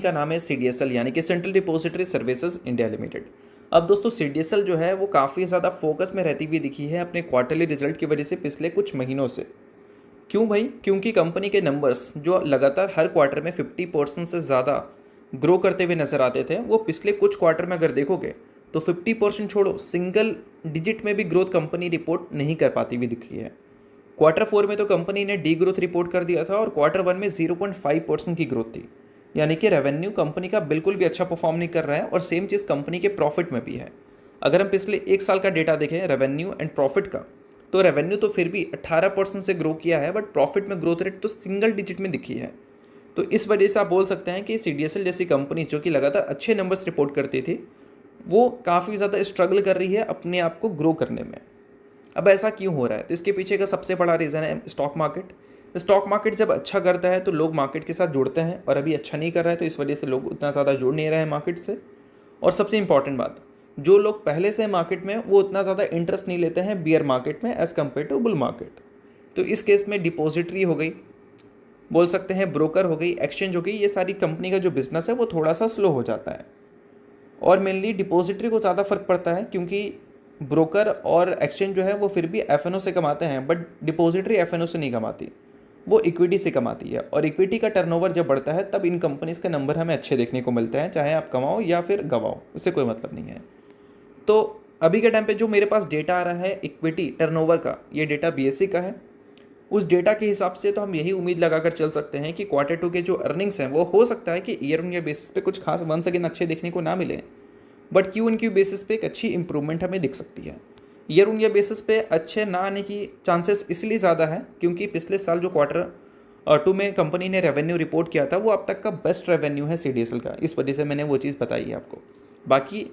का नाम है CDSL यानी कि central depository services India limited. अब दोस्तों CDSL जो है वो काफ़ी ज़्यादा फोकस में रहती हुई दिखी है अपने क्वार्टरली रिजल्ट की वजह से पिछले कुछ महीनों से। क्यों भाई? क्योंकि कंपनी के नंबर्स जो लगातार हर क्वार्टर में 50% से ज़्यादा ग्रो करते हुए नजर आते थे, वो पिछले कुछ क्वार्टर में अगर देखोगे तो 50% छोड़ो, सिंगल डिजिट में भी ग्रोथ कंपनी रिपोर्ट नहीं कर पाती हुई दिख रही है। Q4 में तो कंपनी ने डी ग्रोथ रिपोर्ट कर दिया था और Q1 में 0.5% की ग्रोथ थी, यानी कि रेवेन्यू कंपनी का बिल्कुल भी अच्छा परफॉर्म नहीं कर रहा है और सेम चीज़ कंपनी के प्रॉफिट में भी है। अगर हम पिछले एक साल का डेटा देखें रेवेन्यू एंड प्रॉफिट का, तो रेवेन्यू तो फिर भी 18% से ग्रो किया है, बट प्रॉफिट में ग्रोथ रेट तो सिंगल डिजिट में दिखी है। तो इस वजह से आप बोल सकते हैं कि CDSL जैसी कंपनी जो कि लगातार अच्छे नंबर्स रिपोर्ट करती थी, वो काफ़ी ज़्यादा स्ट्रगल कर रही है अपने आप को ग्रो करने में। अब ऐसा क्यों हो रहा है? तो इसके पीछे का सबसे बड़ा रीज़न है स्टॉक मार्केट। स्टॉक मार्केट जब अच्छा करता है तो लोग मार्केट के साथ जुड़ते हैं, और अभी अच्छा नहीं कर रहा है तो इस वजह से लोग उतना ज़्यादा जुड़ नहीं रहे हैं मार्केट से। और सबसे इंपॉर्टेंट बात, जो लोग पहले से मार्केट में वो उतना ज़्यादा इंटरेस्ट नहीं लेते हैं बियर मार्केट में as compare to bull market. तो इस केस में डिपॉजिटरी हो गई, बोल सकते हैं ब्रोकर हो गई, एक्सचेंज हो गई, ये सारी कंपनी का जो बिजनेस है वो थोड़ा सा स्लो हो जाता है। और मेनली डिपॉजिटरी को ज़्यादा फर्क पड़ता है, क्योंकि ब्रोकर और एक्सचेंज जो है वो फिर भी FNO से कमाते हैं, बट डिपॉजिटरी FNO से नहीं कमाती, वो इक्विटी से कमाती है। और इक्विटी का टर्नओवर जब बढ़ता है तब इन कंपनीज़ के नंबर हमें अच्छे देखने को मिलते हैं, चाहे आप कमाओ या फिर गवाओ, उससे कोई मतलब नहीं है। तो अभी के टाइम पे जो मेरे पास डेटा आ रहा है इक्विटी टर्नओवर का, ये डेटा BSE का है। उस डेटा के हिसाब से तो हम यही उम्मीद लगाकर चल सकते हैं कि Q2 के जो अर्निंग्स हैं वो हो सकता है कि ईयर ऑन ईयर बेसिस पे कुछ खास वंस अगेन अच्छे देखने को ना मिले, बट Q1Q बेसिस पे एक अच्छी इंप्रूवमेंट हमें दिख सकती है। ईयर ऑन ईयर बेसिस पे अच्छे ना आने की चांसेस इसलिए ज़्यादा है क्योंकि पिछले साल जो Q2 में कंपनी ने रेवेन्यू रिपोर्ट किया था वो अब तक का बेस्ट रेवेन्यू है CDSL का, इस वजह से मैंने वो चीज़ बताई है आपको। बाकी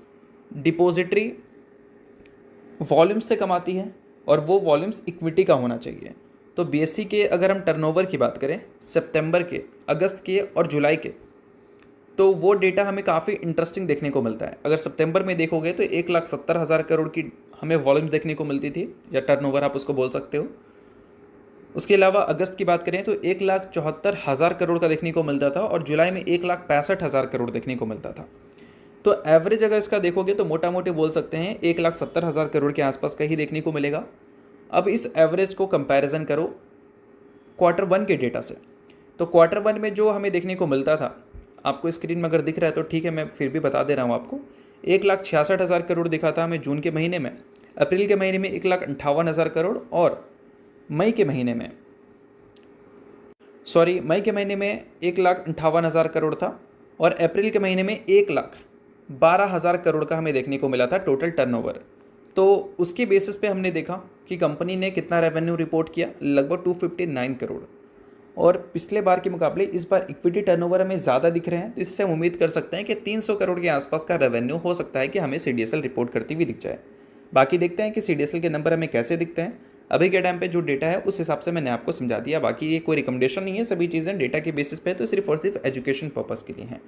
डिपॉजिटरी वॉल्यूम्स से कमाती है और वो वॉल्यूम्स इक्विटी का होना चाहिए। तो BSE के अगर हम टर्नओवर की बात करें सितंबर के, अगस्त के और जुलाई के, तो वो डेटा हमें काफ़ी इंटरेस्टिंग देखने को मिलता है। अगर सितंबर में देखोगे तो 1,70,000 करोड़ की हमें वॉल्यूम देखने को मिलती थी, या टर्नओवर आप उसको बोल सकते हो। उसके अलावा अगस्त की बात करें तो 1,74,000 करोड़ का देखने को मिलता था, और जुलाई में 1,65,000 करोड़ देखने को मिलता था। तो एवरेज अगर इसका देखोगे तो मोटा मोटी बोल सकते हैं 1,70,000 करोड़ के आसपास का ही देखने को मिलेगा। अब इस एवरेज को कंपैरिजन करो Q1 के डेटा से, तो Q1 में जो हमें देखने को मिलता था, आपको स्क्रीन में अगर दिख रहा है तो ठीक है, मैं फिर भी बता दे रहा हूँ आपको। 1,66,000 करोड़ दिखा था हमें जून के महीने में, अप्रैल के महीने में 1,58,000 करोड़, और मई के महीने में 1,58,000 करोड़ था, और अप्रैल के महीने में 1,12,000 करोड़ का हमें देखने को मिला था टोटल टर्नओवर। तो उसके बेसिस पे हमने देखा कि कंपनी ने कितना रेवेन्यू रिपोर्ट किया, लगभग 259 करोड़, और पिछले बार के मुकाबले इस बार इक्विटी टर्नओवर हमें ज़्यादा दिख रहे हैं। तो इससे हम उम्मीद कर सकते हैं कि 300 करोड़ के आसपास का रेवेन्यू हो सकता है कि हमें CDSL रिपोर्ट करती हुई दिख जाए। बाकी देखते हैं कि CDSL के नंबर हमें कैसे दिखते हैं। अभी के टाइम पे जो डेटा है उस हिसाब से मैंने आपको समझा दिया। बाकी ये कोई रिकमेंडेशन नहीं है, सभी चीज़ें डेटा के बेसिस पे, तो सिर्फ और सिर्फ एजुकेशन पर्पज़ के लिए हैं।